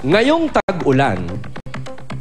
Ngayong tag-ulan,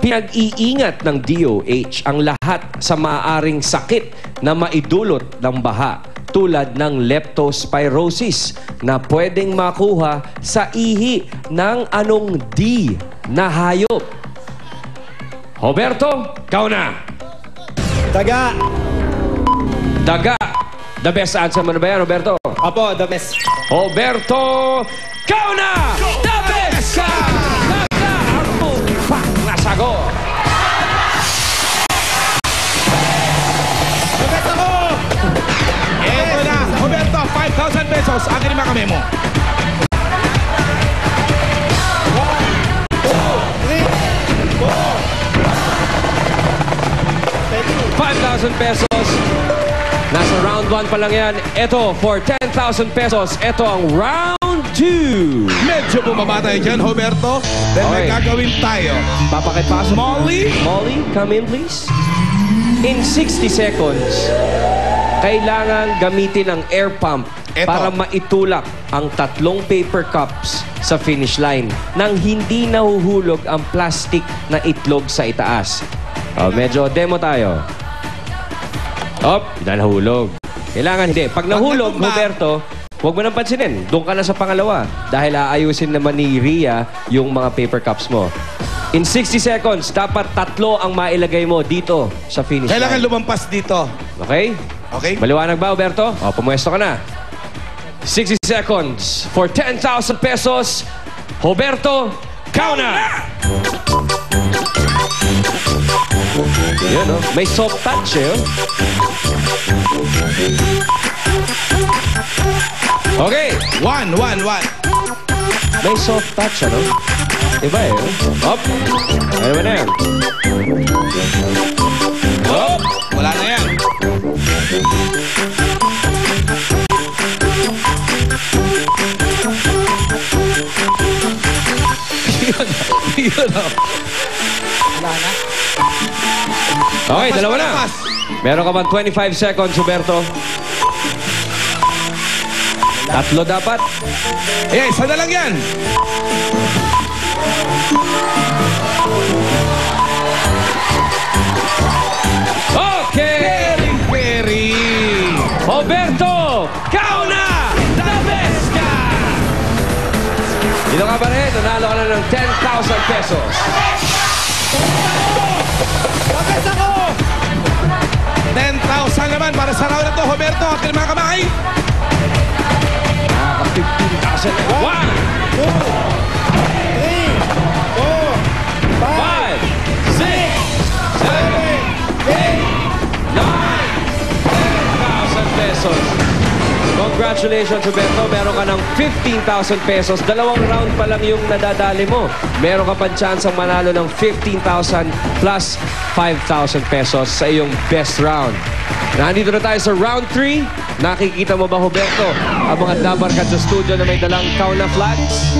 pinag-iingat ng DOH ang lahat sa maaaring sakit na maidulot ng baha tulad ng leptospirosis na pwedeng makuha sa ihi ng anong D na hayop. Roberto, ikaw na. Daga. Daga. The best answer mo na ba yan, Roberto? Opo, the best. Roberto, ikaw na! The best ka! Daga ang tumpak na sagot. Roberto ko! Eto na, Roberto, 5,000 pesos. Akin yung makame mo. 5,000 pesos. Nasa round 1 pa lang yan. Ito, for 10,000 pesos, ito ang round 2. Medyo bumaba tayo dyan, Roberto. Then may gagawin tayo. Papakipasok. Molly? Molly, come in please. In 60 seconds, kailangan gamitin ang air pump para maitulak ang 3 paper cups sa finish line nang hindi nahuhulog ang plastic na itlog sa itaas. Medyo demo tayo. Dahil nahulog. Kailangan hindi. Pag nahulog, Roberto, huwag mo nang pansinin. Doon ka na sa pangalawa. Dahil aayusin naman ni Rhea yung mga paper cups mo. In 60 seconds, dapat 3 ang mailagay mo dito sa finish line. Kailangan lumampas dito. Okay? Okay. Maliwanag ba, Roberto? Pumuesto ka na. 60 seconds for 10,000 pesos. Roberto, ikaw na! Yan, may soft touch, Okay. 1. May soft touch, ano? Iba, Up. Ano ba na yan? Up. Wala na yan. Yun. Wala na. Okay, dalawa na. Meron ka bang 25 seconds, Roberto? 3 dapat. Isa na lang yan. Okay! Very. Roberto, ikaw na! The best ka! Dito ka pa rin, nanalo ka na ng 10,000 pesos. Bakit ako? 10,000 naman para sa round na to, Roberto. Akin mga kamay. Nakaka 15,000 na. 1, 2, 3, 4, 5, 6, 7, 8, 9, 10,000 pesos. Congratulations, Roberto. Meron ka ng 15,000 pesos. 2 round pa lang yung nadadali mo. Meron ka pang chance ang manalo ng 15,000 plus 5,000 pesos sa iyong best round. Nandito na tayo sa round 3. Nakikita mo ba, Roberto, ang mga dabarkad sa studio na may dalang Kauna flags?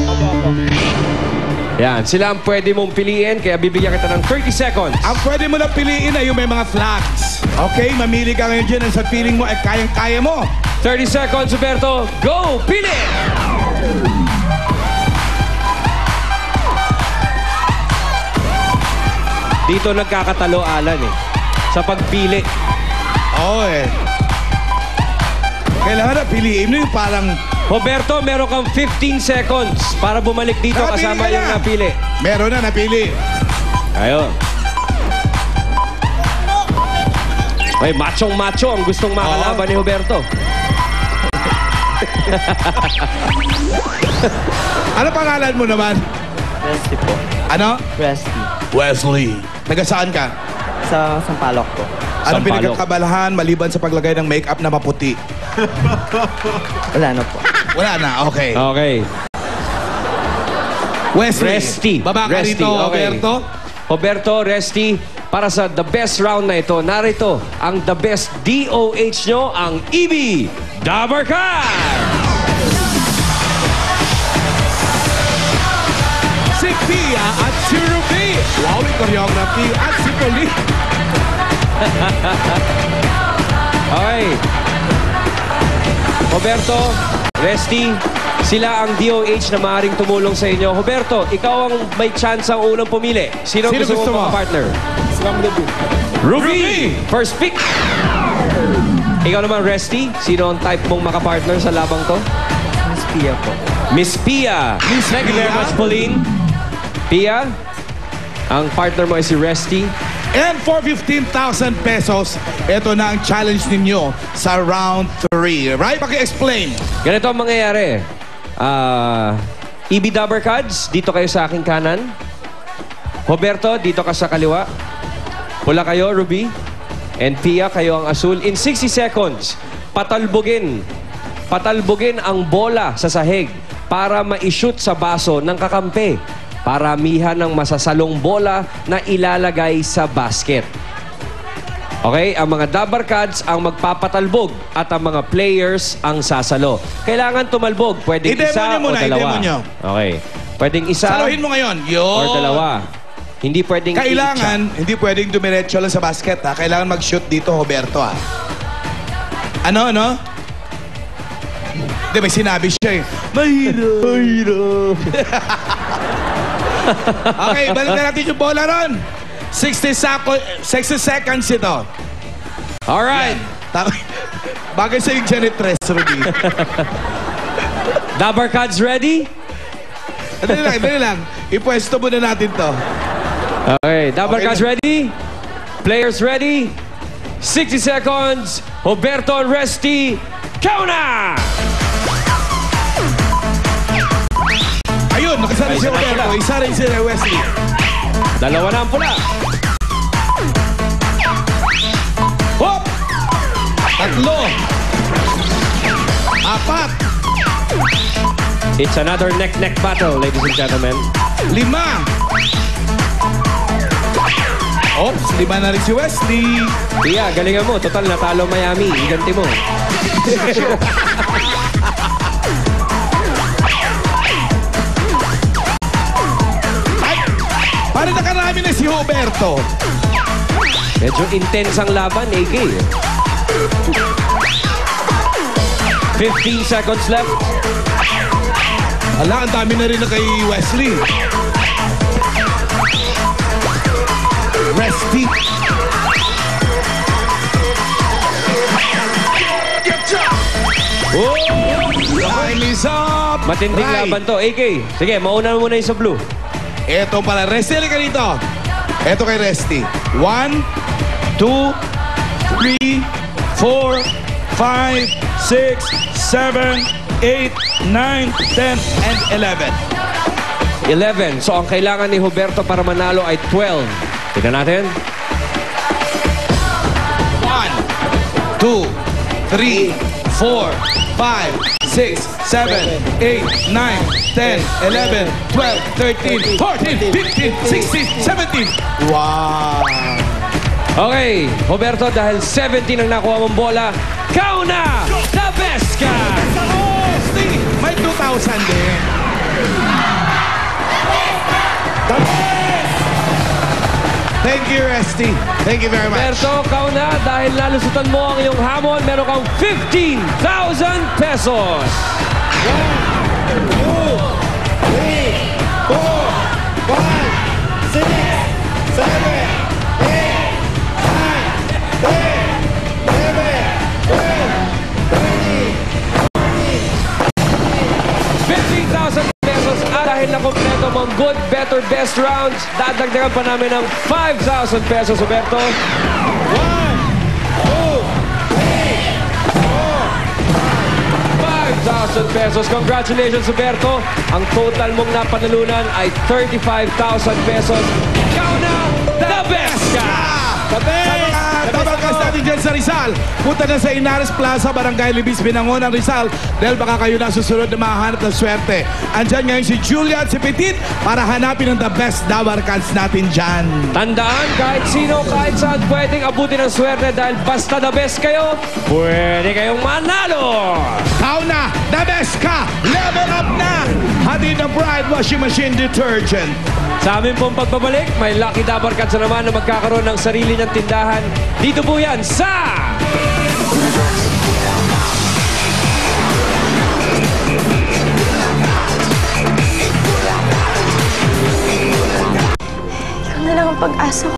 Yan, sila ang pwede mong piliin, kaya bibigyan kita ng 30 seconds. Ang pwede mo lang piliin ay yung may mga flags. Okay, mamili ka ngayon dyan sa feeling mo ay kayang-kaya mo. 30 seconds, Roberto. Go! Pili! Dito nagkakatalo, Alan, sa pagpili. Oo, Kailangan na piliin mo yung parang... Roberto, meron kang 15 seconds para bumalik dito kasama yung napili. Meron na, napili. Ayun. Ay, machong-macho ang gustong makalaban ni Roberto. Ano pangalan mo naman? Wesley po. Ano? Wesley. Wesley. Nagasaan ka? Sa Sampaloc po. Anong Sampaloc. pinagkakabalahan maliban sa paglagay ng makeup na maputi? Wala na po. Wala na, okay. Okay. Wesley. Resty. Baba ka Resty, rito, okay. Roberto. Roberto, Resty, para sa the best round na ito, narito ang the best DOH nyo, ang EB Dabarkad! Si Pia at si Ruby. Wow, yung choreography. At si Poli. Okay. Roberto, Resty, sila ang DOH na maaaring tumulong sa inyo. Roberto, ikaw ang may chance ang unang pumili. Sino gusto mo mga partner? Ruby! First pick! Ikaw naman, Resty, sino ang type mong makapartner sa labang to? Miss Pia po. Miss Pia! Thank you very much, Pauline. Pia, ang partner mo ay si Resty. And for 15,000 pesos, ito na ang challenge ninyo sa round 3. Right? Paki-explain. Ganito ang mangyayari. EB Dabber Cards, dito kayo sa aking kanan. Roberto, dito ka sa kaliwa. Pula kayo, Ruby. And Pia, kayo ang asul. In 60 seconds, patalbugin ang bola sa sahig para ma-shoot sa baso ng kakampi. Paramihan ng masasalong bola na ilalagay sa basket. Okay? Ang mga Dabber Cards ang magpapatalbog at ang mga players ang sasalo. Kailangan tumalbog. Pwedeng isa o dalawa. I-demo nyo. Okay. Pwedeng isa Saluhin mo ngayon. or dalawa. Hindi pwedeng Kailangan, hindi pwedeng dumiretso lang sa basket, ha? Kailangan mag-shoot dito, Roberto, ha? Ano? Hindi, may sinabi siya, eh. Mahirap. Okay, balik na natin yung bola ron. 60 seconds ito. Alright. Bagay sa yung janitress, Rudy. Dabber Cards ready? Dali lang. Ipwesto muna natin to. Okay. Dabber Okay Cards ready? Players ready? 60 seconds. Roberto and Resty. Kauna! Ayun, nakasali si Roberto. Isa rin si Wesley. Dalawa na ang pula. Hop! Tatlo. Apat. It's another neck-neck battle, ladies and gentlemen. 5. Oops, 5 na rin si Wesley. Pia, galingan mo. Total, natalo Miami. Iganti mo. Ay! Parang nakarami na si Roberto. Medyo intense ang laban, AK. 15 seconds left. Ala, ang dami na rin na kay Wesley. Resty. Oh! Time is up. Matinding Right. laban to. AK, sige, mauna muna yung sa blue. Eto pala, Resty, halika dito. Eto kay Resty. 1, 2, 3, 4, 5, 6, 7, 8, 9, 10, and 11. 11. So, ang kailangan ni Roberto para manalo ay 12. Tignan natin. 1, 2, 3, 4, 5, 6, 7, 8, 9, 10, 11, 12, 13, 14, 15, 16, 17. Wow! Okay, Roberto, dahil 17 ang nakuha mong bola, Kauna! The best ka! Steve, may 2,000 din. Thank you, Resty. Thank you very much. Roberto, Kauna, dahil nalusutan mo ang iyong hamon, meron kang 15,000 pesos! 15,000 pesos at dahil na kompleto mong good, better, best rounds, dadagdagan pa namin ng 5,000 pesos, Roberto. 5,000 pesos. Congratulations, Roberto. Ang total mong napanalunan ay 35,000 pesos. Ikaw na, the best ka! Sa mga tabakas natin dyan sa Rizal, punta na sa Inares Plaza, Barangay Libis, Binangon ng Rizal dahil baka kayo na susunod na mahanap ng swerte. Andyan ngayon si Julia at si Petit para hanapin ang the best Dabber Cards natin dyan. Tandaan, kahit sino, kahit saan pwedeng abutin ang swerte dahil basta the best kayo, pwede kayong manalo! Ikaw na, the best ka! Level up na! Hatid ng Pride Washing Machine Detergent. Sa amin pong pagbabalik, may Lucky Dabber Cards na naman na magkakaroon ng sarili niyang tindahan. Dito po yan sa... lang ang pag-asa ko.